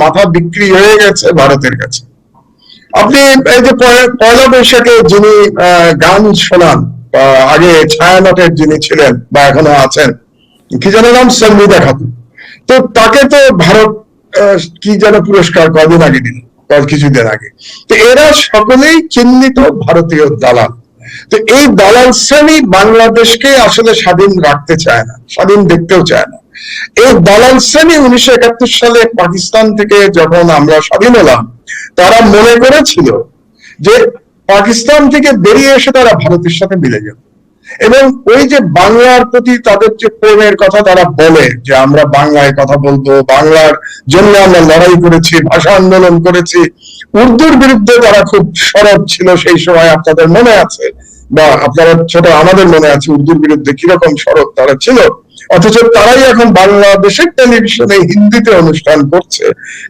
মাথা বিক্রি হয়ে গেছে ভারতের কাছে। আপনি এই যে পয়লা বৈশাখে যিনি গান শোনান, আগে ছায়ানটের যিনি ছিলেন বা এখনো আছেন, কি যেন নাম, সন্মিতা খাতুন, তো তাকে তো ভারত কি যেন পুরস্কার কদিন আগে দিল, কিছুদিন আগে। তো এরা সকলেই চিহ্নিত ভারতীয় দালাল। তো এই দালাল শ্রেণী বাংলাদেশকে আসলে স্বাধীন রাখতে চায় না, স্বাধীন দেখতেও চায় না। এই দালাল শ্রেণী 1971 সালে পাকিস্তান থেকে যখন আমরা স্বাধীন হলাম, তারা মনে করেছিল যে পাকিস্তান থেকে বেরিয়ে এসে তারা ভারতের সাথে মিলে যাবে, এবং ওই যে বাংলার প্রতি তাদের যে প্রেমের কথা তারা বলে যে আমরা বাংলায় কথা বলবো, বাংলার জন্য আমরা লড়াই করেছি, ভাষা আন্দোলন করেছি। উর্দুর বিরুদ্ধে তারা খুব সরব ছিল সেই সময়, আপনাদের মনে আছে বা আপনারা ছোট, আমাদের মনে আছে উর্দুর বিরুদ্ধে কিরকম সরব তারা ছিল। অথচ তারাই এখন বাংলাদেশের টেলিভিশনে হিন্দিতে অনুষ্ঠান করছে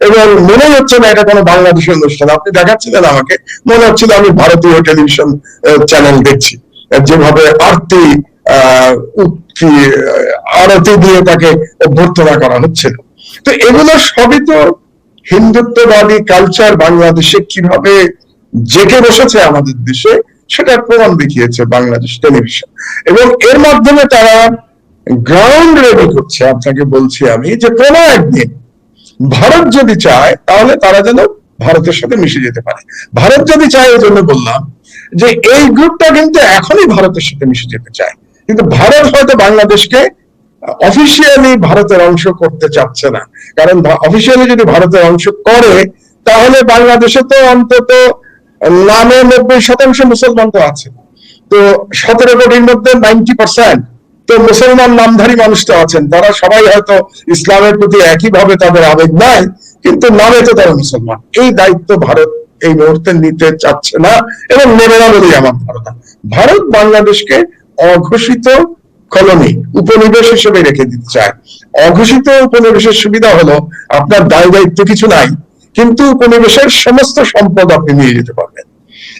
এবং মনে হচ্ছে না এটা কোনো বাংলাদেশের অনুষ্ঠান। আপনি দেখাচ্ছিলেন আমাকে, মনে হচ্ছিল আমি ভারতীয় টেলিভিশন চ্যানেল দেখছি, যেভাবে আরতি আরতি দিয়ে তাকে অভ্যর্থনা করা হচ্ছিল। তো এগুলো সবই তো হিন্দুত্ববাদী কালচার বাংলাদেশে কিভাবে জেগে বসেছে আমাদের দেশে, সেটার প্রমাণ দেখিয়েছে বাংলাদেশ টেলিভিশন। এবং এর মাধ্যমে তারা গ্রাউন্ড রেডি করছে। আপনাকে বলছি আমি যে কোনো একদিন ভারত যদি চায় তাহলে তারা যেন ভারতের সাথে মিশে যেতে পারে। ভারত যদি চায়, এই জন্য বললাম যে এই গ্রুপটা কিন্তু এখনই ভারতের সাথে মিশে যেতে চায়, কিন্তু ভারত হয়তো বাংলাদেশকে অফিসিয়ালি ভারতের অংশ করতে চাচ্ছে না। কারণ অফিসিয়ালি যদি ভারতের অংশ করে তাহলে বাংলাদেশে তো অন্তত নামে 90% মুসলমান তো আছে, তো 17 কোটির মধ্যে 90% তো মুসলমান নামধারী মানুষ তো আছেন। তারা সবাই হয়তো ইসলামের প্রতি একইভাবে তাদের আবেগ নাই, কিন্তু নামে তো তারা মুসলমান। এই দায়িত্ব ভারত এই মুহূর্তে নিতে চাচ্ছে না এবং নেবে না বলেই আমার ধারণা। ভারত বাংলাদেশকে অঘোষিত কলোনি, উপনিবেশ হিসেবে রেখে দিতে চায়। অঘোষিত উপনিবেশের সুবিধা হলো আপনার দায় দায়িত্ব কিছু নাই, কিন্তু উপনিবেশের সমস্ত সম্পদ আপনি নিয়ে যেতে পারবেন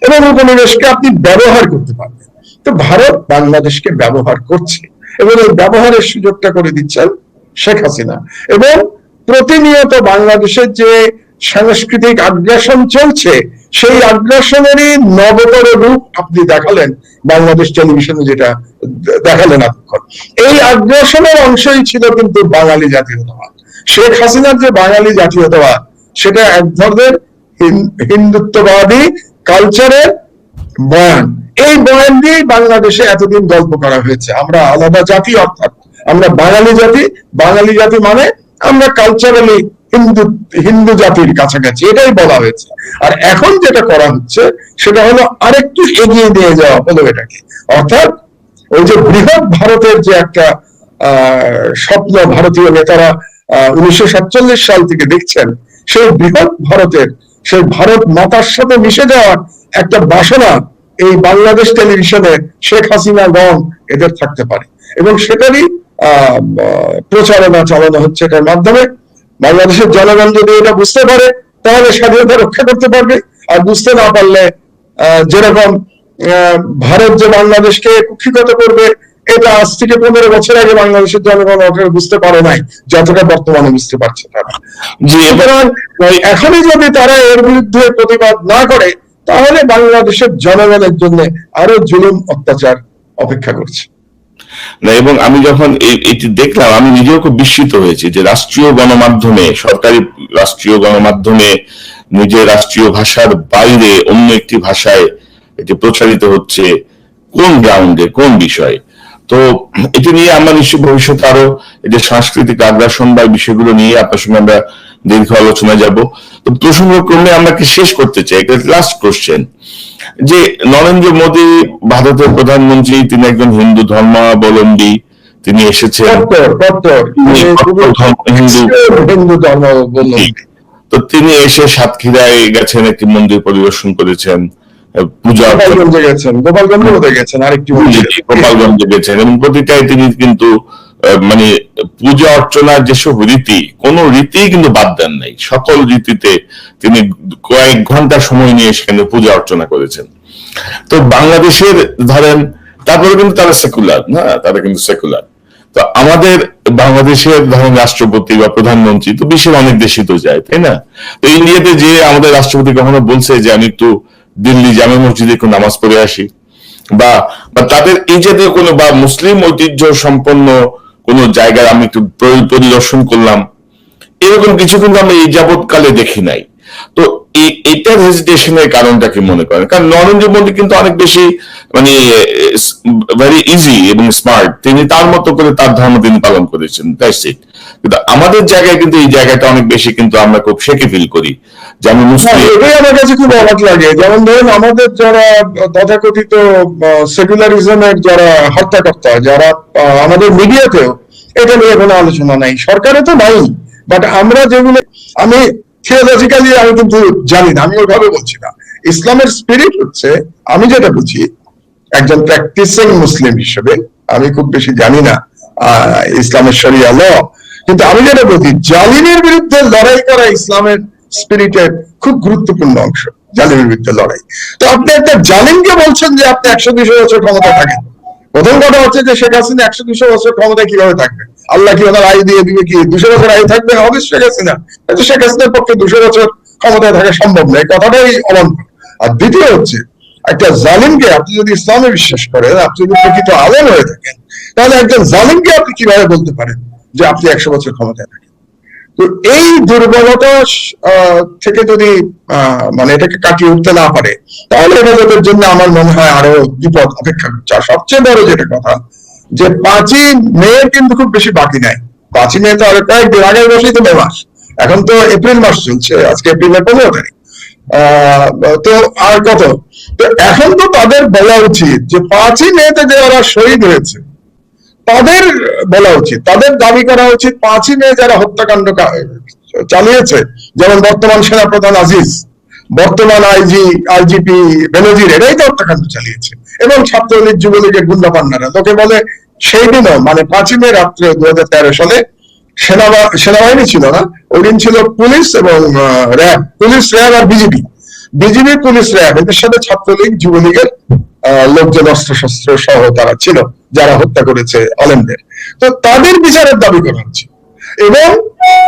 এবং উপনিবেশকে আপনি ব্যবহার করতে পারবেন। তো ভারত বাংলাদেশকে ব্যবহার করছে এবং এই ব্যবহারের সুযোগটা করে দিচ্ছেন শেখ হাসিনা। এবং প্রতিনিয়ত বাংলাদেশের যে সাংস্কৃতিক আগ্রাসন চলছে, সেই আগ্রাসনেরই নবতর রূপ আপনি দেখালেন বাংলাদেশ টেলিভিশনে, যেটা দেখালেন এতক্ষণ। এই আগ্রাসনের অংশই ছিল কিন্তু বাঙালি জাতীয়তাবাদ। শেখ হাসিনার যে বাঙালি জাতীয়তাবাদ, সেটা এক ধরনের হিন্দুত্ববাদী কালচারের বয়ান। এই বয়ান দিয়েই বাংলাদেশে এতদিন গল্প করা হয়েছে আমরা আলাদা জাতি, অর্থাৎ আমরা বাঙালি জাতি। বাঙালি জাতি মানে আমরা কালচারালি হিন্দু জাতির কাছাকাছি, এটাই বলা হয়েছে। আর এখন যেটা করা হচ্ছে সেটা হলো আরেকটু এগিয়ে নিয়ে যাওয়া হলো এটাকে, অর্থাৎ ওই যে বৃহৎ ভারতের যে একটা স্বপ্ন ভারতীয় নেতারা 1947 সাল থেকে দেখছেন, সেই বৃহৎ ভারতের, সেই ভারত মাতার সাথে মিশে যাওয়ার একটা বাসনা এই বাংলাদেশ টেলিভিশনে শেখ হাসিনা গণ এদের থাকতে পারে এবং সেটারই প্রচারণা চালানো হচ্ছে এটার মাধ্যমে। বাংলাদেশের জনগণ যদি এটা বুঝতে পারে তাহলে স্বাধীনতা রক্ষা করতে পারবে, আর বুঝতে না পারলে যেরকম ভারত যে বাংলাদেশকে কুক্ষিগত করবে, এটা আজ থেকে 15 বছর আগে বাংলাদেশের জনগণ বুঝতে পারে নাই যতটা বর্তমানে বুঝতে পারছে তারা। সুতরাং এখনই যদি তারা এর বিরুদ্ধে প্রতিবাদ না করে তাহলে বাংলাদেশের জনগণের জন্য আরো জুলুম অত্যাচার অপেক্ষা করছে। না, এবং আমি যখন এটি দেখলাম আমি নিজেও খুব বিস্মিত হয়েছি যে রাষ্ট্রীয় গণমাধ্যমে, সরকারি রাষ্ট্রীয় গণমাধ্যমে নিজের রাষ্ট্রীয় ভাষার বাইরে অন্য একটি ভাষায় এটি প্রচারিত হচ্ছে। কোন গ্রাউন্ডে, কোন বিষয়ে? তো এটি নিয়ে আমরা নিশ্চয়ই ভবিষ্যতে আরো এই যে সাংস্কৃতিক আগ্রাসন বা বিষয়গুলো নিয়ে আপনার সঙ্গে আমরা দীর্ঘ আলোচনা যাব। তো প্রসঙ্গক্রমে আমরা কি শেষ করতে চাই একটা লাস্ট কোশ্চেন, যে নরেন্দ্র মোদী ভারতের প্রধানমন্ত্রী, তিনি একজন হিন্দু ধর্মাবলম্বী, তিনি এসেছেন হিন্দু ধর্মাবলম্বী। তো তিনি এসে সাতক্ষীরায় গেছেন, একটি মন্দির পরিদর্শন করেছেন, পূজা গোপালগঞ্জে গেছেন, আরেকটি গোপালগঞ্জে গেছেন, এবং প্রতিটাই তিনি কিন্তু মানে পূজা অর্চনার যেসব রীতি, কোন রীতি কিন্তু বাদ দেন নাই। সকল রীতিতে তিনি কয়েক ঘন্টা সময় নিয়ে সেখানে পূজা অর্চনা করেছেন। তো বাংলাদেশের ধরেন, তারপরে কিন্তু তারা সেকুলার না, তারা কিন্তু সেকুলার। তো আমাদের বাংলাদেশের ধরেন রাষ্ট্রপতি বা প্রধানমন্ত্রী তো বিশ্বের অনেক দেশে তো যায়, তাই না? তো ইন্ডিয়াতে যে আমাদের রাষ্ট্রপতি কখনো বলছে যে আমি একটু দিল্লি জামে মসজিদে একটু নামাজ পড়ে আসি, বা বা তাদের এই জাতীয় কোনো বা মুসলিম ঐতিহ্য সম্পন্ন কোনো জায়গায় আমি একটু পরিদর্শন করলাম, এরকম কিছু কিন্তু আমরা এই যাবৎকালে দেখি নাই। তো এটার হেজিটেশনের কারণটা কি মনে করেন? কারণ নরেন্দ্র মোদী কিন্তু অনেক বেশি মানে ভেরি ইজি এবং স্মার্ট, তিনি তার মতো করে তার ধর্ম তিনি পালন করেছেন, দ্যাটস ইট। কিন্তু আমাদের জায়গায় কিন্তু এই জায়গাটা অনেক বেশি কিন্তু আমরা খুব শেখে ফিল করি যে আমি মুসলিম। এটাই আমার কাছে খুব অবাক লাগে। যেমন ধরুন আমাদের যারা তথাকথিত সেকুলারিজমের যারা হত্যাকর্তা, যারা আমাদের মিডিয়াতেও এটা নিয়ে কোনো আলোচনা নাই, সরকারে তো নাই, বাট আমরা যেগুলো, আমি থিওলজিক্যালি আমি কিন্তু জানি না, আমি ওইভাবে বলছি না। ইসলামের স্পিরিট হচ্ছে, আমি যেটা বুঝি একজন প্র্যাকটিসিং মুসলিম হিসেবে, আমি খুব বেশি জানি না ইসলামের শরিয়া ল, কিন্তু আমি যেটা বুঝি জালিমের বিরুদ্ধে লড়াই করা ইসলামের স্পিরিটের খুব গুরুত্বপূর্ণ অংশ, জালিমের বিরুদ্ধে লড়াই। তো আপনি একটা জালিমকে বলছেন যে আপনি 100-200 বছর ক্ষমতা থাকেন, প্রথম কথা হচ্ছে যে শেখ হাসিনা 100-200 বছর ক্ষমতায় কিভাবে থাকবে? আল্লাহ কি ওনার আয়ু দিয়ে দিবে? কি 200 বছর আয়ু থাকবে? হবে শেখ হাসিনা? শেখ হাসিনার পক্ষে 200 বছর ক্ষমতায় থাকা সম্ভব নয়, এই কথাটাই অবান্তর। আর দ্বিতীয় হচ্ছে, একটা জালিমকে আপনি যদি ইসলামে বিশ্বাস করেন, আপনি যদি প্রকৃত আলেম হয়ে থাকেন, তাহলে একজন জালিমকে আপনি কিভাবে বলতে পারেন যে আপনি 100 বছর ক্ষমতায় থাকেন? তো এই দুর্বলতা থেকে যদি মানে এটাকে কাটিয়ে উঠতে না পারে, তাহলে হেফাজতের জন্য আমার মনে হয় আরো বিপদ অপেক্ষা করছে। আর সবচেয়ে বড় যেটা কথা, যে 5ই মে কিন্তু খুব বেশি বাকি নাই। 5ই মে তো আরো কয়েকদিন, আগের বছরই তো মে মাস, এখন তো এপ্রিল মাস চলছে, আজকে এপ্রিলের 15 তারিখ। তো আর কত? তো এখন তো তাদের বলা উচিত যে 5ই মেতে যে ওরা শহীদ হয়েছে তাদের বলা উচিত, তাদের দাবি করা উচিত 5ই মে যারা হত্যাকাণ্ড চালিয়েছে, যেমন বর্তমান সেনাপ্রধান আজিজ, বর্তমান আইজিপি বেনজির, এরাই তো হত্যাকাণ্ড চালিয়েছে, এবং ছাত্রলীগ যুবলীগের গুন্ডা পান্নারা। লোকে বলে সেই দিনও মানে 5ই মে রাত্রে 2013 সালে সেনাবাহিনী ছিল না, ওই দিন ছিল পুলিশ এবং র্যাব, পুলিশ র্যাব আর বিজিবি, পুলিশ র্যাব, এদের সাথে ছাত্রলীগ যুবলীগের লোকজন অস্ত্রশস্ত্র সহ তারা ছিল যারা হত্যা করেছে আলেমদের। তো তাদের বিচারের দাবি করা হচ্ছে, এবং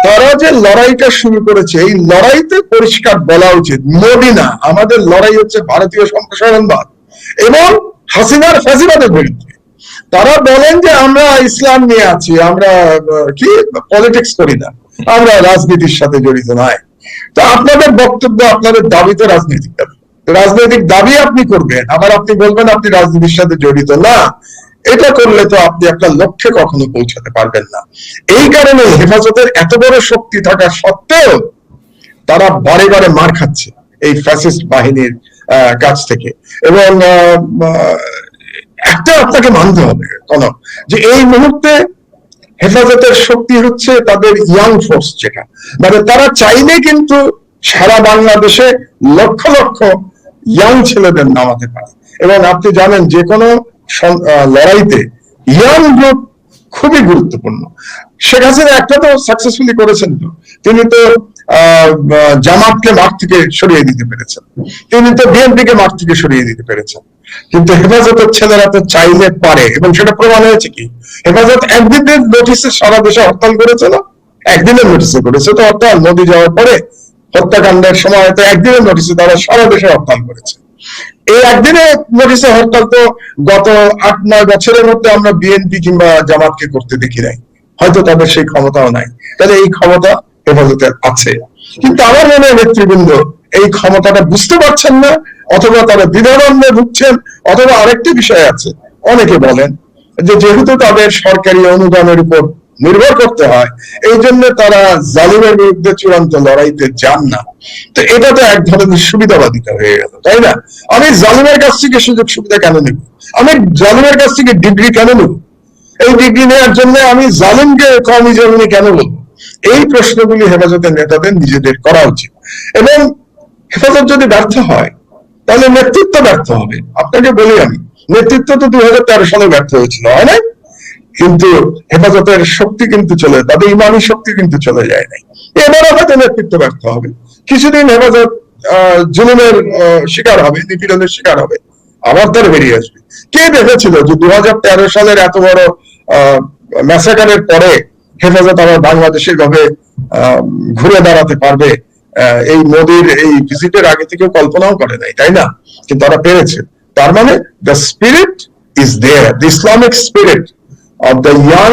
তারা যে লড়াইটা শুরু করেছে, এই লড়াইতে পরিষ্কার বলা উচিত মোদি না, আমাদের লড়াই হচ্ছে ভারতীয় সম্প্রসারণবাদ এবং হাসিনার ফ্যাসিবাদের বিরুদ্ধে। তারা বলেন যে আমরা ইসলাম নিয়ে আছি, আমরা কি পলিটিক্স করি না, আমরা রাজনীতির সাথে জড়িত নয়। তো আপনাদের বক্তব্য, আপনাদের দাবি তো রাজনৈতিক দাবি, রাজনৈতিক দাবি আপনি করবেন, আবার আপনি বলবেন আপনি রাজনীতির সাথে জড়িত না। এটা করলে তো আপনি একটা লক্ষ্যে কখনো পৌঁছাতে পারবেন না। এই কারণে হেফাজতের এত বড় শক্তি থাকা সত্ত্বেও তারা বারে বারে মার খাচ্ছে এই ফ্যাসিস্ট বাহিনীর কাছ থেকে। এবং একটা আপনাকে মানতে হবে কনক, যে এই মুহূর্তে হেফাজতের শক্তি হচ্ছে তাদের ইয়াং ফোর্স, যেটা মানে তারা চাইলে কিন্তু সারা বাংলাদেশে লক্ষ লক্ষ ইয়াং ছেলেদের নামাতে পারে। এবং আপনি জানেন যে কোনো লড়াইতে ইয়াং গ্রুপ খুবই গুরুত্বপূর্ণ। শেখ হাসিনা একটা তো সাকসেসফুলি করেছেন, তো তিনি তো জামাতকে মাঠ থেকে সরিয়ে দিতে পেরেছেন, তিনি তো বিএনপিকে মাঠ থেকে সরিয়ে দিতে পেরেছেন, কিন্তু হেফাজতের ছেলেরা তো চাইলে পারে, এবং সেটা প্রমাণ হয়েছে কি, হেফাজত একদিনের নোটিসে সারা দেশে হরতাল করেছে না, একদিনের নোটিসে করেছে তো হরতাল। মোদি যাওয়ার পরে হত্যাকাণ্ডের সময় তো একদিনের নোটিসে তারা সারা দেশে হরতাল করেছে। এই একদিনে নোটিসে হরতাল তো গত 8-9 বছরের মধ্যে আমরা বিএনপি কিংবা জামাতকে করতে দেখি নাই, হয়তো তাদের সেই ক্ষমতাও নাই। তাহলে এই ক্ষমতা হেফাজতের আছে, কিন্তু আমার মনে হয় নেতৃবৃন্দ এই ক্ষমতাটা বুঝতে পারছেন না, অথবা তারা দ্বিধাদ্বন্দ্বে ভুগছেন, অথবা আরেকটি বিষয় আছে, অনেকে বলেন যে যেহেতু তাদের সরকারি অনুদানের উপর নির্ভর করতে হয়, এই জন্য তারা জালিমের বিরুদ্ধে চূড়ান্ত লড়াইতে যান না। তো এটা তো এক ধরনের সুবিধাবাদিতা হয়ে গেল, তাই না? আমি জালিমের কাছ থেকে সুযোগ সুবিধা কেন নেব? আমি জালিমের কাছ থেকে ডিগ্রি কেন নেব? এই ডিগ্রি নেওয়ার জন্য আমি জালিমকে কওমি জঙ্গি কেন বলবো? এই প্রশ্নগুলি হেফাজতের নেতাদের নিজেদের করা উচিত। এবং হেফাজত যদি ব্যর্থ হয়, তাহলে নেতৃত্ব ব্যর্থ হবে। আপনাকে বলি আমি, নেতৃত্ব তো 2013 সালে ব্যর্থ হয়েছিল, হয় না? কিন্তু হেফাজতের শক্তি কিন্তু তাদের ইমানি শক্তি কিন্তু চলে যায় নাই। এবারও হয়তো নেতৃত্ব ব্যর্থ হবে, কিছুদিন হেফাজত জুলুমের শিকার হবে, নিপীড়নের শিকার হবে, আবার তার বেরিয়ে আসবে। কে দেখেছিল যে 2013 সালের এত বড় ম্যাসাকারের পরে হেফাজত আবার বাংলাদেশে ভাবে ঘুরে দাঁড়াতে পারবে, এই মোদির এই ভিজিটের আগে থেকে কল্পনাও করে নাই, তাই না? কিন্তু তারা পেরেছে। তার মানে the spirit is there, the Islamic spirit of the young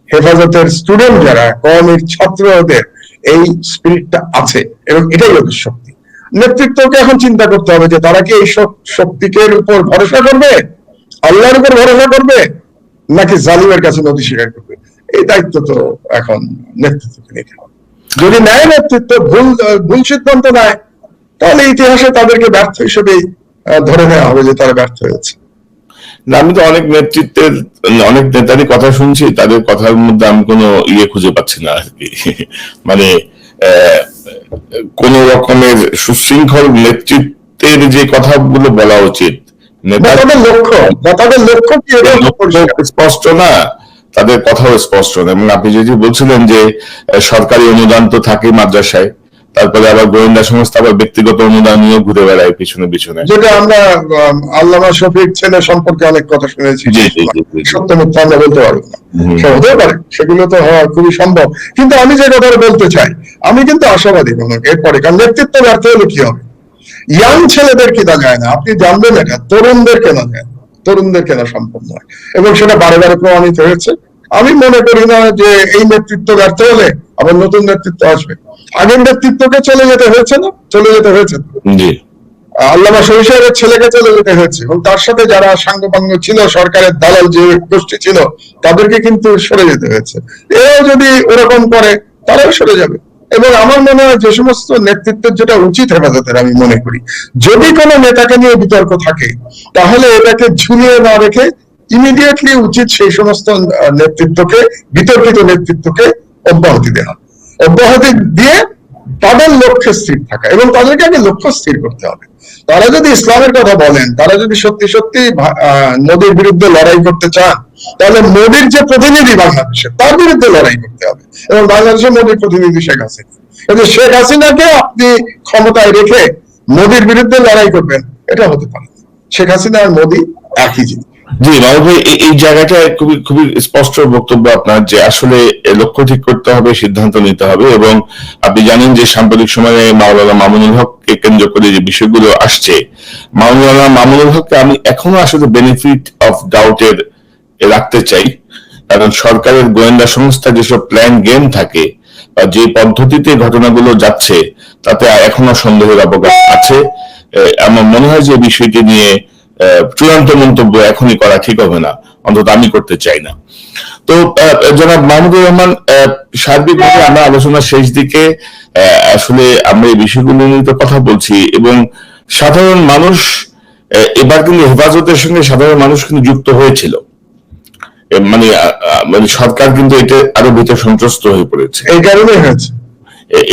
হেফাজতের স্টুডেন্ট যারা, কওমের ছাত্রদের এই স্পিরিটটা আছে, এবং এটাই ওদের শক্তি। নেতৃত্বকে এখন চিন্তা করতে হবে যে তারা কি এই শক্তিকে উপর ভরসা করবে, আল্লাহর উপর ভরসা করবে, নাকি জালিমের কাছে নদী স্বীকার করবে। এই দায়িত্ব তো এখন নেতৃত্বকে নিতে হবে। যদি ন্যায় নেতৃত্ব ভুল সিদ্ধান্ত নেয়, তাহলে ইতিহাসে তাদেরকে ব্যর্থ হিসেবেই ধরে নেওয়া হবে যে তারা ব্যর্থ হয়েছে। আমি তো অনেক নেতৃত্বের, অনেক নেতারই কথা শুনছি, তাদের কথার মধ্যে আমি কোনো খুঁজে পাচ্ছি না আর কি। মানে কোন রকমের সুশৃঙ্খল নেতৃত্বের যে কথাগুলো বলা উচিত, তাদের লক্ষ্য কি স্পষ্ট না, তাদের কথাও স্পষ্ট না। এবং আপনি যদি বলছিলেন যে সরকারি অনুদান তো থাকে মাদ্রাসায়, তারপরে আবার গোয়েন্দা সংস্থা আবার ব্যক্তিগত অনুদান নিয়েও ঘুরে বেড়ায় পিছনে পিছনে, যেটা আমরা আল্লামা শফিক ছেলে সম্পর্কে অনেক কথা শুনেছি। সত্য মিথ্যা আমরা বলতে পারবো না, হতে পারে, সেগুলো তো হওয়া খুবই সম্ভব। কিন্তু আমি যে কথাটা বলতে চাই, আমি কিন্তু আশাবাদী এরপরে, কারণ নেতৃত্ব ব্যর্থ হলে কি হবে? ইয়াং ছেলেদের কেনা যায় না, আপনি জানবেন এটা, তরুণদের কেনা যায় না, তরুণদের কেনা সম্ভব নয়, এবং সেটা বারে বারে প্রমাণিত হয়েছে। আমি মনে করি না যে এই নেতৃত্ব ব্যর্থ হলে আবার নতুন নেতৃত্ব আসবে। আগের নেতৃত্বকে চলে যেতে হয়েছে না, চলে যেতে হয়েছে। আল্লামা শহীদের ছেলেকে চলে যেতে হয়েছে, এবং তার সাথে যারা সাঙ্গপাঙ্গ ছিল, সরকারের দালাল যে গোষ্ঠী ছিল, তাদেরকে কিন্তু সরে যেতে হয়েছে। এও যদি ওরকম করে, তারাও সরে যাবে। এবং আমার মনে হয় যে সমস্ত নেতৃত্বের যেটা উচিত হেফাজতের, আমি মনে করি যদি কোনো নেতাকে নিয়ে বিতর্ক থাকে, তাহলে এটাকে ঝুলিয়ে না রেখে ইমিডিয়েটলি উচিত সেই সমস্ত নেতৃত্বকে, বিতর্কিত নেতৃত্বকে অব্যাহতি দেওয়া, অব্যাহতি দিয়ে তাদের লক্ষ্যে স্থির থাকা, এবং তাদেরকে আগে লক্ষ্য স্থির করতে হবে। তারা যদি ইসলামের কথা বলেন, তারা যদি সত্যি সত্যি মোদির বিরুদ্ধে লড়াই করতে চান, তাহলে মোদির যে প্রতিনিধি বাংলাদেশে, তার বিরুদ্ধে লড়াই করতে হবে। এবং বাংলাদেশের মোদির প্রতিনিধি শেখ হাসিনা, কিন্তু শেখ হাসিনাকে আপনি ক্ষমতায় রেখে মোদির বিরুদ্ধে লড়াই করবেন, এটা হতে পারে না। শেখ হাসিনা আর মোদি একই জিনিস। জি মাহবুব ভাই, এই জায়গাটায় খুবই খুবই স্পষ্ট বক্তব্য আপনার, যে আসলে লক্ষ্য ঠিক করতে হবে, সিদ্ধান্ত নিতে হবে। এবং আপনি জানেন যে সাম্প্রতিক সময়ে মাওলানা মামুনুল হককে কেন্দ্র করে যে বিষয়গুলো আসছে, মাওলানা মামুনুল হককে আমি এখনো আসলে বেনিফিট অফ ডাউটের রাখতে চাই, কারণ সরকারের গোয়েন্দা সংস্থা যেসব প্ল্যান গেম থাকে বা যে পদ্ধতিতে ঘটনাগুলো যাচ্ছে, তাতে এখনো সন্দেহের অবকাশ আছে। আমার মনে হয় যে বিষয়টি নিয়ে চূড়ান্ত মন্তব্য এখনই করা ঠিক হবে না, অন্তত আমি করতে চাই না। তো জনাব মাহমুদুর রহমান, সার্বিকভাবে আমরা আলোচনার শেষ দিকে, আসলে আমরা এই বিষয়গুলো নিয়ে তো কথা বলছি, এবং সাধারণ মানুষ এবার কিন্তু হেফাজতের সঙ্গে সাধারণ মানুষ কিন্তু যুক্ত হয়েছিল, মানে সরকার কিন্তু এটা আরো ভিতর সন্ত্রস্ত হয়ে পড়েছে, এই কারণে হয়েছে।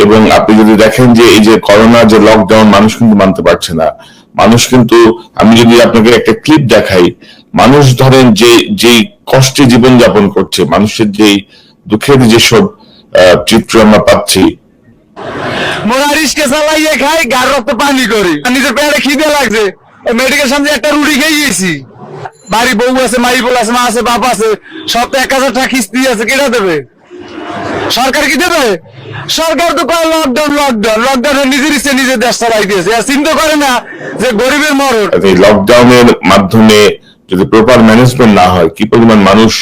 এবং আপনি যদি দেখেন যে এই যে করোনা যে লকডাউন, মানুষ কিন্তু মানতে পারছে না। মানুষ কিন্তু, আমি যদি আপনাকে একটা ক্লিপ দেখাই, মানুষ ধরেন যে কষ্টে জীবন যাপন করছে, মানুষের যে দুঃখের যেসব চিত্র আমরা পাচ্ছি, মোরারিশকে চালাইয়ে খাই, গার রক্ত পানি করি, নিজের পেটে খিদে লাগছে, মেডিকেল সামনে একটা রুটি খেয়ে গেছি। বাড়ি বউ আছে, মাই বউ আছে, মা আছে, বাপ আছে, সব তো 1000 টাকা কিস্তি আছে, কেটা দেবে? সরকার কি দেবে? সরকার তো করে লকডাউন, লকডাউনে নিজের ইচ্ছে নিজের দেশ চালাই দিয়েছে, আর চিন্তা করে না যে গরিবের মরণ। এই লকডাউনের মাধ্যমে যদি প্রপার ম্যানেজমেন্ট না হয়, কি পরিমাণ মানুষ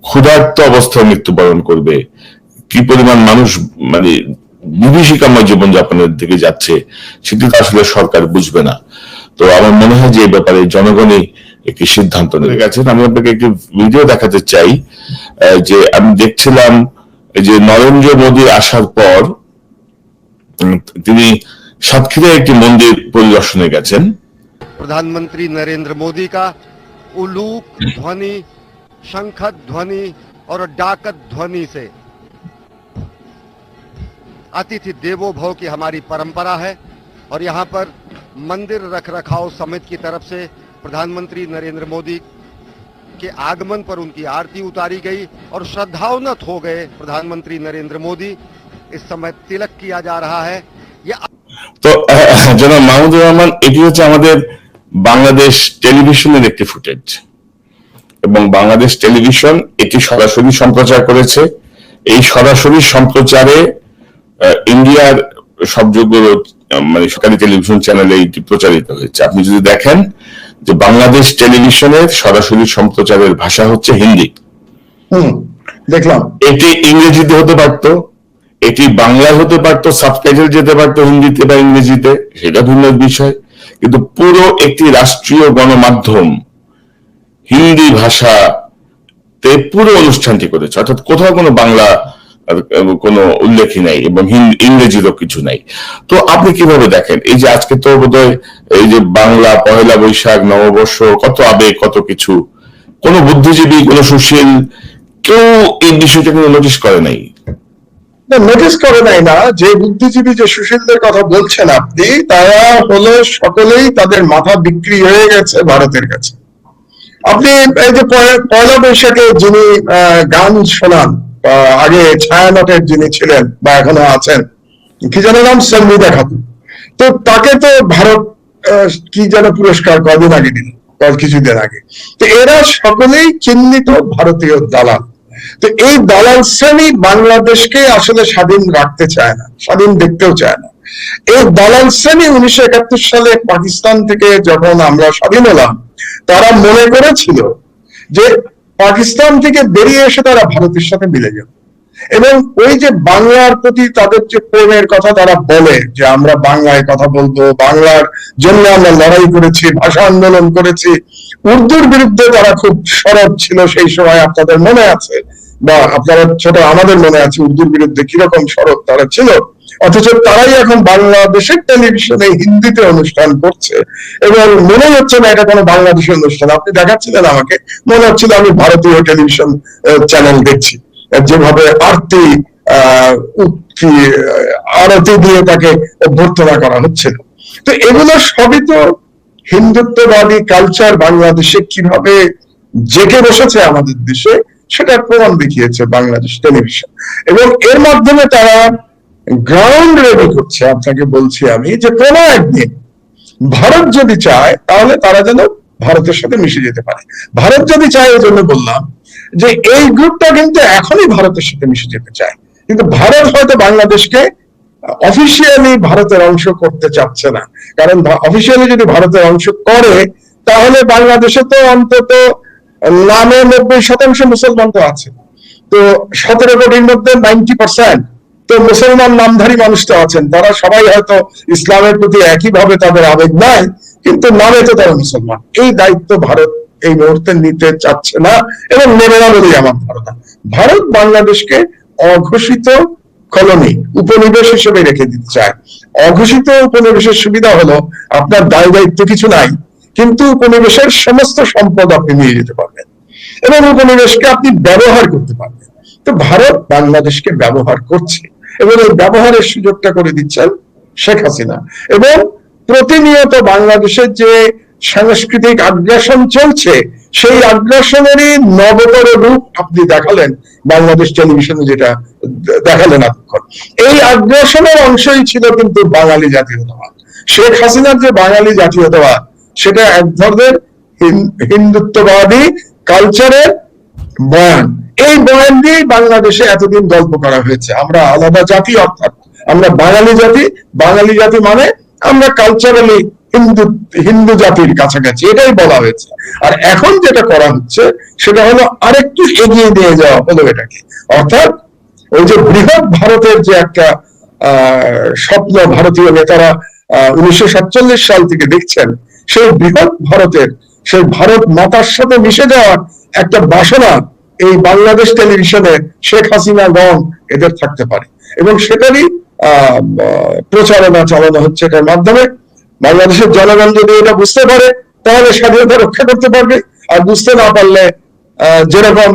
ক্ষুধার্ত অবস্থায় মৃত্যুবরণ করবে, কি পরিমাণ মানুষ মানে বিভীষিকাময় জীবনযাপনের দিকে যাচ্ছে, সেটি তো আসলে সরকার বুঝবে না। তো আমার মনে হয় যে এই ব্যাপারে জনগণই একটি সিদ্ধান্ত নিয়ে গেছেন। আমি আপনাকে একটি ভিডিও দেখাতে চাই, যে আমি দেখছিলাম যে নরেন্দ্র মোদী আসার পর তিনি সাতক্ষীরায় একটি মন্দির পরিদর্শনে গেছেন। प्रधानमंत्री नरेंद्र मोदी का उलूक ध्वनि, शंखद ध्वनि और डाकत ध्वनि से अतिथि देवो भव की हमारी परंपरा है, और यहाँ पर मंदिर रखरखाव समिति की तरफ से प्रधानमंत्री नरेंद्र मोदी के आगमन पर उनकी आरती उतारी गई और श्रद्धान्वित हो गए प्रधानमंत्री नरेंद्र मोदी। इस समय तिलक किया जा रहा है। यह তো জনাব মাহমুদুর রহমান, এটি হচ্ছে আমাদের বাংলাদেশ টেলিভিশনের একটি ফুটেজ, এবং বাংলাদেশ টেলিভিশন এটি সরাসরি সম্প্রচার করেছে। এই সরাসরি সম্প্রচারে ইন্ডিয়ার সবযোগ্য মানে সরকারি টেলিভিশন চ্যানেলে এটি প্রচারিত হয়েছে। আপনি যদি দেখেন যে বাংলাদেশ টেলিভিশনের সরাসরি সম্প্রচারের ভাষা হচ্ছে হিন্দি। দেখলাম এটি ইংরেজিতে হতে পারতো, এটি বাংলায় হতে পারতো, সাবটাইটেল যেতে পারতো হিন্দিতে বা ইংরেজিতে, সেটা ভিন্ন বিষয়। কিন্তু পুরো একটি রাষ্ট্রীয় গণমাধ্যম হিন্দি ভাষাতে পুরো অনুষ্ঠানটি করেছে, অর্থাৎ কোথাও কোনো বাংলা কোনো উল্লেখই নাই এবং ইংরেজিরও কিছু নাই। তো আপনি কিভাবে দেখেন এই যে আজকে তো বোধহয় এই যে বাংলা পহেলা বৈশাখ, নববর্ষ, কত আবেগ, কত কিছু, কোন বুদ্ধিজীবী, কোন সুশীল কেউ এই বিষয়টা কিন্তু নোটিশ করে নাই। নোটিস করে নাই না, যে বুদ্ধিজীবী যে সুশীলদের কথা বলছেন আপনি, তারা হলো সকলেই তাদের মাথা বিক্রি হয়ে গেছে ভারতের কাছে। আপনি এই যে পয়লা বৈশাখে যিনি গান শোনান, আগে ছায়ানটের যিনি ছিলেন বা এখনো আছেন, কি যেন নাম, সন্মিতা খাতুন, তো তাকে তো ভারত কি যেন পুরস্কার কদিন আগে দিল, কিছুদিন আগে। তো এরা সকলেই চিহ্নিত ভারতীয় দালাল। তো এই দালাল শ্রেণী বাংলাদেশকে আসলে স্বাধীন রাখতে চায় না, স্বাধীন দেখতেও চায় না। এই দালাল শ্রেণী 1971 সালে পাকিস্তান থেকে যখন আমরা স্বাধীন হলাম, তারা মনে করেছিল যে পাকিস্তান থেকে বেরিয়ে এসে তারা ভারতের সাথে মিলে যাবে, এবং ওই যে বাংলার প্রতি তাদের যে প্রেমের কথা তারা বলে, যে আমরা বাংলায় কথা বলবো, বাংলার জন্য আমরা লড়াই করেছি, ভাষা আন্দোলন করেছি। উর্দুর বিরুদ্ধে তারা খুব সরব ছিল সেই সময়, আপনাদের মনে আছে বা আপনারা ছোট, আমাদের মনে আছে উর্দুর বিরুদ্ধে কিরকম সরব তারা ছিল। অথচ তারাই এখন বাংলাদেশের টেলিভিশনে হিন্দিতে অনুষ্ঠান করছে এবং মনে হচ্ছে না এটা কোনো বাংলাদেশের অনুষ্ঠান। আপনি দেখাচ্ছিলেন আমাকে, মনে হচ্ছিল আমি ভারতীয় টেলিভিশন চ্যানেল দেখছি, যেভাবে আরতি দিয়ে তাকে অভ্যর্থনা করা হচ্ছিল। তো এগুলো সবই তো হিন্দুত্ববাদী কালচার বাংলাদেশে কিভাবে জেগে বসেছে আমাদের দেশে, সেটার প্রমাণ দেখিয়েছে বাংলাদেশ টেলিভিশন। এবং এর মাধ্যমে তারা গ্রাউন্ড রেডি করছে। আপনাকে বলছি আমি যে কোনো একদিন ভারত যদি চায় তাহলে তারা যেন ভারতের সাথে মিশে যেতে পারে। ভারত যদি চায়, এই জন্য বললাম যে এই গ্রুপটা কিন্তু এখনই ভারতের সাথে মিশে যেতে চায়, কিন্তু ভারত হয়তো বাংলাদেশকে অফিসিয়ালি ভারতের অংশ করতে চাচ্ছে না। কারণ অফিসিয়ালি যদি ভারতের অংশ করে, তাহলে বাংলাদেশে তো অন্তত নামে 90% মুসলমান তো আছে, তো 17 কোটির মধ্যে 90% তো মুসলমান নামধারী মানুষ তো আছেন। তারা সবাই হয়তো ইসলামের প্রতি একইভাবে তাদের আবেগ নাই, কিন্তু নামে তো তারা মুসলমান। এই দায়িত্ব ভারত এই মুহূর্তে নিতে চাচ্ছে না এবং নেবে না বলেই আমার ধারণা। ভারত বাংলাদেশকে অঘোষিত কলোনি, উপনিবেশ হিসেবে রেখে দিতে চায়। অঘোষিত উপনিবেশের সুবিধা হলো আপনার দায় দায়িত্ব কিছু নাই, কিন্তু উপনিবেশের সমস্ত সম্পদ আপনি নিয়ে যেতে পারবেন এবং উপনিবেশকে আপনি ব্যবহার করতে পারবেন। তো ভারত বাংলাদেশকে ব্যবহার করছে এবং এই ব্যবহারের সুযোগটা করে দিচ্ছেন শেখ হাসিনা। এবং প্রতিনিয়ত বাংলাদেশের যে সাংস্কৃতিক আগ্রাসন চলছে, সেই আগ্রাসনেরই নবতর রূপ আপনি দেখালেন বাংলাদেশ টেলিভিশনে, যেটা দেখালেন এতক্ষণ। এই আগ্রাসনের অংশই ছিল কিন্তু বাঙালি জাতীয়তাবাদ। শেখ হাসিনার যে বাঙালি জাতীয়তাবাদ, সেটা এক ধরনের হিন্দুত্ববাদী কালচারের বয়ান। এই বয়ান দিয়েই বাংলাদেশে এতদিন গল্প করা হয়েছে আমরা আলাদা জাতি, অর্থাৎ আমরা বাঙালি জাতি। বাঙালি জাতি মানে আমরা কালচারালি হিন্দু জাতির কাছাকাছি, এটাই বলা হয়েছে। আর এখন যেটা করা হচ্ছে সেটা হলো আরেকটু এগিয়ে নিয়ে যাওয়া হলো এটাকে, অর্থাৎ ওই যে বৃহৎ ভারতের যে একটা স্বপ্ন ভারতীয় নেতারা 1947 সাল থেকে দেখছেন, সেই বৃহৎ ভারতের, সেই ভারত মাতার সাথে মিশে যাওয়ার একটা বাসনা এই বাংলাদেশ টেলিভিশনে শেখ হাসিনা গণ এদের থাকতে পারে এবং সেটারই প্রচারণা চালানো হচ্ছে এটার মাধ্যমে। বাংলাদেশের জনগণ যদি এটা বুঝতে পারে, তাহলে স্বাধীনতা রক্ষা করতে পারবে। আর বুঝতে না পারলে যেরকম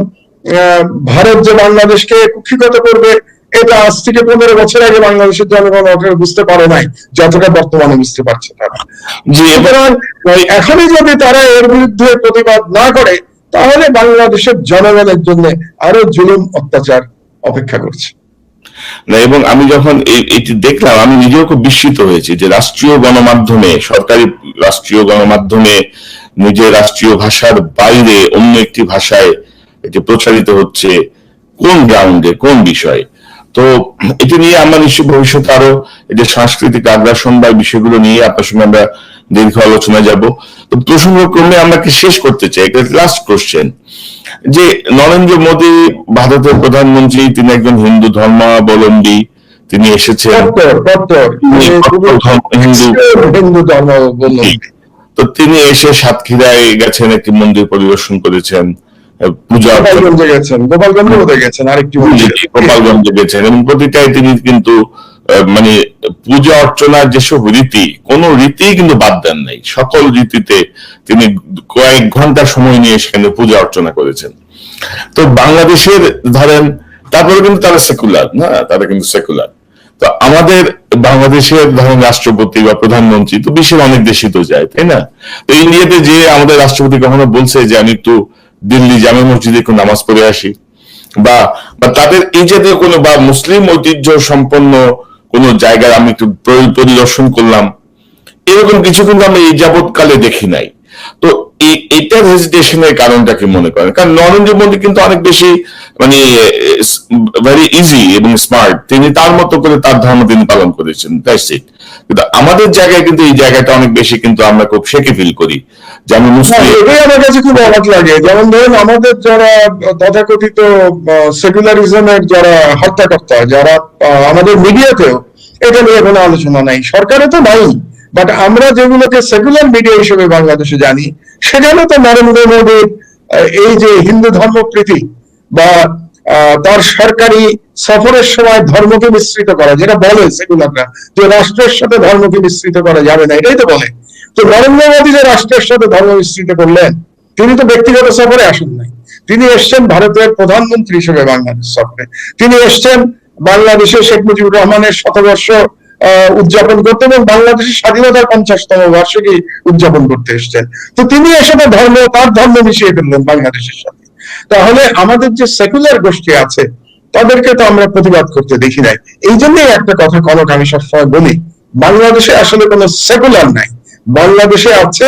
ভারত যে বাংলাদেশকে কুক্ষিগত করবে, এটা আজ থেকে 15 বছর আগে বাংলাদেশের জনগণ বুঝতে পারে নাই যতটা বর্তমানে বুঝতে পারছে তারা। সুতরাং এখনই যদি তারা এর বিরুদ্ধে প্রতিবাদ না করে, তাহলে বাংলাদেশের জনগণের জন্য আরো জুলুম অত্যাচার অপেক্ষা করছে। না, এবং আমি যখন এটি দেখলাম আমি নিজেও খুব বিস্মিত হয়েছি যে রাষ্ট্রীয় গণমাধ্যমে, সরকারি রাষ্ট্রীয় গণমাধ্যমে নিজের রাষ্ট্রীয় ভাষার বাইরে অন্য একটি ভাষায় এটি প্রচারিত হচ্ছে। কোন গ্রাউন্ডে, কোন বিষয়ে? তো এটি নিয়ে আমরা নিশ্চয়ই ভবিষ্যতে আরো এই যে সাংস্কৃতিক আগ্রাসন বা বিষয়গুলো নিয়ে আপনার সঙ্গে আমরা দীর্ঘ আলোচনা যাব। তো প্রসঙ্গক্রমে আমরা কি শেষ করতে চাই, লাস্ট কোশ্চেন, যে নরেন্দ্র মোদী ভারতের প্রধানমন্ত্রী, তিনি একজন হিন্দু ধর্মাবলম্বী, তিনি এসেছেন হিন্দু ধর্মাবলম্বী। তো তিনি এসে সাতক্ষীরায় গেছেন, একটি মন্দির পরিদর্শন করেছেন, পূজা গোপালগঞ্জে গেছেন আরেকটি গোপালগঞ্জে গেছেন, এবং প্রতিটাই তিনি কিন্তু মানে পূজা অর্চনার যেসব রীতি, কোন রীতি কিন্তু বাদ দেন নাই। সকল রীতিতে তিনি কয়েক ঘন্টা সময় নিয়ে সেখানে পূজা অর্চনা করেছেন। তো বাংলাদেশের ধরেন, তারপরে কিন্তু তারা সেকুলার না, তারা কিন্তু সেকুলার। তো আমাদের বাংলাদেশের ধরেন রাষ্ট্রপতি বা প্রধানমন্ত্রী তো বিশ্বের অনেক দেশই তো যায়, তাই না? তো ইন্ডিয়াতে যে আমাদের রাষ্ট্রপতি কখনো বলছে যে আমি একটু দিল্লি জামে মসজিদে একটু নামাজ পড়ে আসি, বা তাদের এই জাতীয় কোনো বা মুসলিম ঐতিহ্য সম্পন্ন কোন জায়গায় আমি একটু পরিদর্শন করলাম, এরকম কিছু কিন্তু আমি এই যাবৎকালে দেখি নাই। তো এটার হেজিটেশনের কারণটা কি মনে করেন? কারণ নরেন্দ্র মোদী কিন্তু অনেক বেশি মানে ভেরি ইজি এবং স্মার্ট, তিনি তার মতো করে তার ধর্ম তিনি পালন করেছেন, দ্যাটস ইট। কিন্তু আমাদের জায়গায় কিন্তু এই জায়গাটা অনেক বেশি কিন্তু আমরা খুব শেখে ফিল করি যে আমি মুসলিম। এটাই আমার কাছে খুব অবাক লাগে। যেমন ধরুন আমাদের যারা তথাকথিত সেকুলারিজমের যারা হত্যাকর্তা, যারা আমাদের মিডিয়াতেও এটা নিয়ে কোনো আলোচনা নাই, সরকারে তো নাই, বাট আমরা যেগুলোকে সেকুলার মিডিয়া হিসেবে বাংলাদেশে জানি, সেখানে তো নরেন্দ্র মোদীর এই যে হিন্দু ধর্মপ্রীতি বা তার সরকারি সফরের সময় ধর্মকে মিশ্রিত করা, যেটা বলে সেকুলাররা যে রাষ্ট্রের সাথে ধর্মকে মিশ্রিত করা যাবে না, এটাই তো বলে। তো নরেন্দ্র মোদী যে রাষ্ট্রের সাথে ধর্ম মিশ্রিত করলেন, তিনি তো ব্যক্তিগত সফরে আসেন নাই, তিনি এসছেন ভারতের প্রধানমন্ত্রী হিসেবে বাংলাদেশ সফরে। তিনি এসছেন বাংলাদেশে শেখ মুজিবুর রহমানের শতবর্ষ উদযাপন করতে এবং বাংলাদেশের স্বাধীনতার 50তম বার্ষিকী উদযাপন করতে এসছেন। তো তিনি এসে তার ধর্ম মিশিয়ে ফেললেন বাংলাদেশের সাথে। তাহলে আমাদের যে সেকুলার গোষ্ঠী আছে তাদেরকে তো আমরা প্রতিবাদ করতে দেখি নাই। এই জন্যই একটা কথা কনক আমি সবসময় বলি, বাংলাদেশে আসলে কোনো সেকুলার নাই, বাংলাদেশে আছে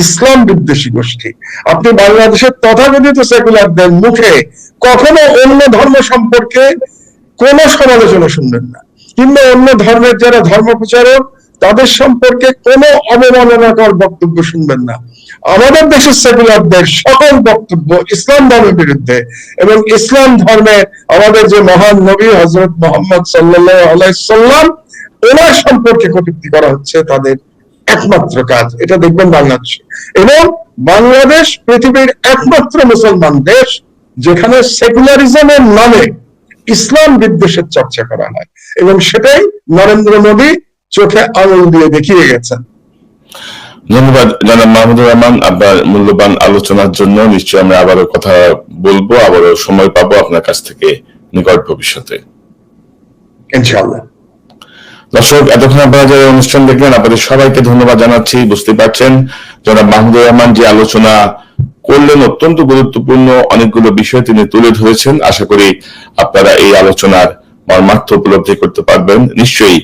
ইসলাম বিদ্বেষী গোষ্ঠী। আপনি বাংলাদেশের তথাকথিত সেকুলারদের মুখে কখনো অন্য ধর্ম সম্পর্কে কোনো সমালোচনা শুনবেন না, কিংবা অন্য ধর্মের যারা ধর্ম প্রচারক তাদের সম্পর্কে কোনো অবমাননাকর বক্তব্য শুনবেন না। আমাদের দেশের সেকুলারদের সকল বক্তব্য ইসলাম ধর্মের বিরুদ্ধে, এবং ইসলাম ধর্মে আমাদের যে মহান নবী হযরত মুহাম্মদ সাল্লাল্লাহু আলাইহি সাল্লাম, ওনার সম্পর্কে কটূক্তি করা হচ্ছে তাদের একমাত্র কাজ। এটা দেখবেন বাংলাদেশে। এবং বাংলাদেশ পৃথিবীর একমাত্র মুসলমান দেশ যেখানে সেকুলারিজমের নামে ইসলাম বিদ্বেষের চর্চা করা হয়, এবং সেটাই নরেন্দ্র মোদী চোখে আঙুল দিয়ে দেখিয়ে গেছেন। ধন্যবাদ জনাব মাহমুদুর রহমান, আপনার মূল্যবান আলোচনার জন্য। নিশ্চয়ই আমরা আবারও কথা বলবো, আবারও সময় পাবো আপনার কাছ থেকে নিকট ভবিষ্যতে, ইনশাআল্লাহ। দর্শক, এতক্ষণ আপনারা যারা অনুষ্ঠান দেখলেন আপনাদের সবাইকে ধন্যবাদ জানাচ্ছি। বুঝতে পারছেন জনাব মাহমুদুর রহমান যে আলোচনা করলেন, অত্যন্ত গুরুত্বপূর্ণ অনেকগুলো বিষয় তিনি তুলে ধরেছেন। আশা করি আপনারা এই আলোচনার মর্মার্থ উপলব্ধি করতে পারবেন। নিশ্চয়ই